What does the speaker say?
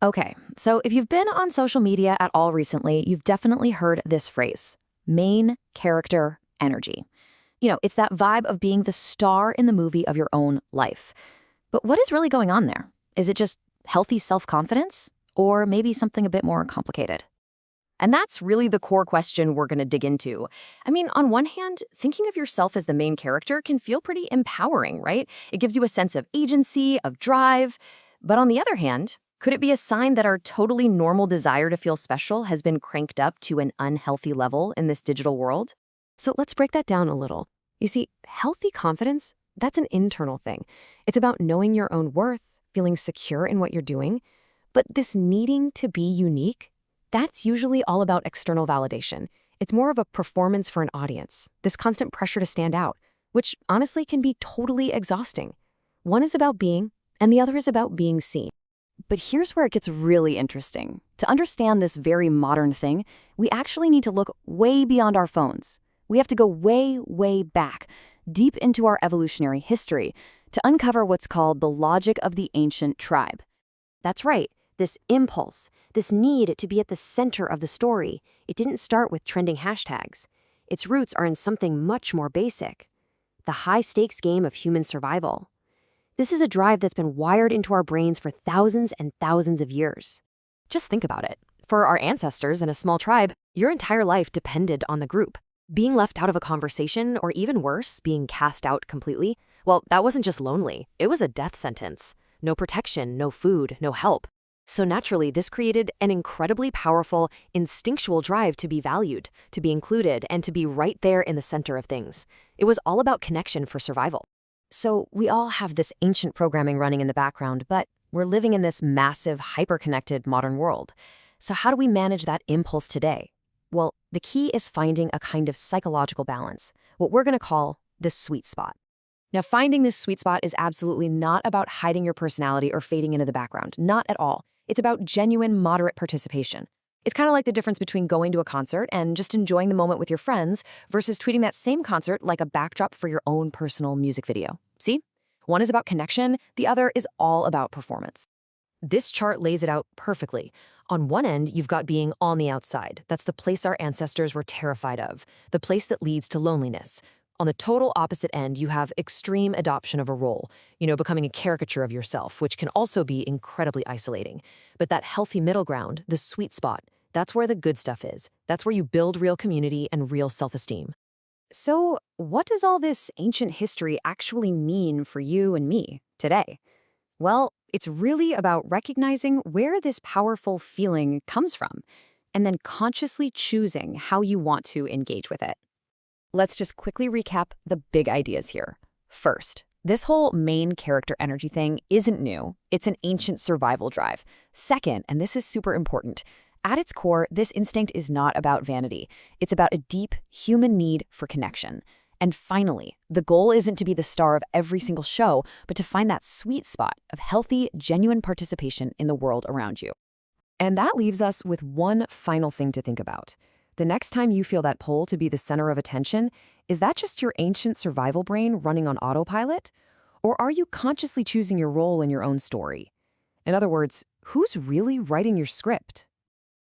Okay, so if you've been on social media at all recently, you've definitely heard this phrase, main character energy. It's that vibe of being the star in the movie of your own life. But what is really going on there? Is it just healthy self-confidence? Or maybe something a bit more complicated? And that's really the core question we're going to dig into. I mean, on one hand, thinking of yourself as the main character can feel pretty empowering, right? It gives you a sense of agency, of drive. But on the other hand, could it be a sign that our totally normal desire to feel special has been cranked up to an unhealthy level in this digital world? So let's break that down a little. You see, healthy confidence, that's an internal thing. It's about knowing your own worth, feeling secure in what you're doing. But this needing to be unique, that's usually all about external validation. It's more of a performance for an audience, this constant pressure to stand out, which honestly can be totally exhausting. One is about being, and the other is about being seen. But here's where it gets really interesting. To understand this very modern thing, we actually need to look way beyond our phones. We have to go way, way back, deep into our evolutionary history, to uncover what's called the logic of the ancient tribe. That's right, this impulse, this need to be at the center of the story, it didn't start with trending hashtags. Its roots are in something much more basic, the high-stakes game of human survival. This is a drive that's been wired into our brains for thousands and thousands of years. Just think about it. For our ancestors in a small tribe, your entire life depended on the group. Being left out of a conversation, or even worse, being cast out completely, well, that wasn't just lonely, it was a death sentence. No protection, no food, no help. So naturally, this created an incredibly powerful, instinctual drive to be valued, to be included, and to be right there in the center of things. It was all about connection for survival. So we all have this ancient programming running in the background, but we're living in this massive, hyper-connected modern world. So how do we manage that impulse today? Well, the key is finding a kind of psychological balance, what we're going to call the sweet spot. Now, finding this sweet spot is absolutely not about hiding your personality or fading into the background, not at all. It's about genuine, moderate participation. It's kind of like the difference between going to a concert and just enjoying the moment with your friends versus treating that same concert like a backdrop for your own personal music video. See? One is about connection, the other is all about performance. This chart lays it out perfectly. On one end, you've got being on the outside. That's the place our ancestors were terrified of, the place that leads to loneliness. On the total opposite end, you have extreme adoption of a role, becoming a caricature of yourself, which can also be incredibly isolating. But that healthy middle ground, the sweet spot, that's where the good stuff is. That's where you build real community and real self-esteem. So, what does all this ancient history actually mean for you and me today? Well, it's really about recognizing where this powerful feeling comes from, and then consciously choosing how you want to engage with it. Let's just quickly recap the big ideas here. First, this whole main character energy thing isn't new. It's an ancient survival drive. Second, and this is super important, at its core, this instinct is not about vanity. It's about a deep human need for connection. And finally, the goal isn't to be the star of every single show, but to find that sweet spot of healthy, genuine participation in the world around you. And that leaves us with one final thing to think about. The next time you feel that pull to be the center of attention, is that just your ancient survival brain running on autopilot? Or are you consciously choosing your role in your own story? In other words, who's really writing your script?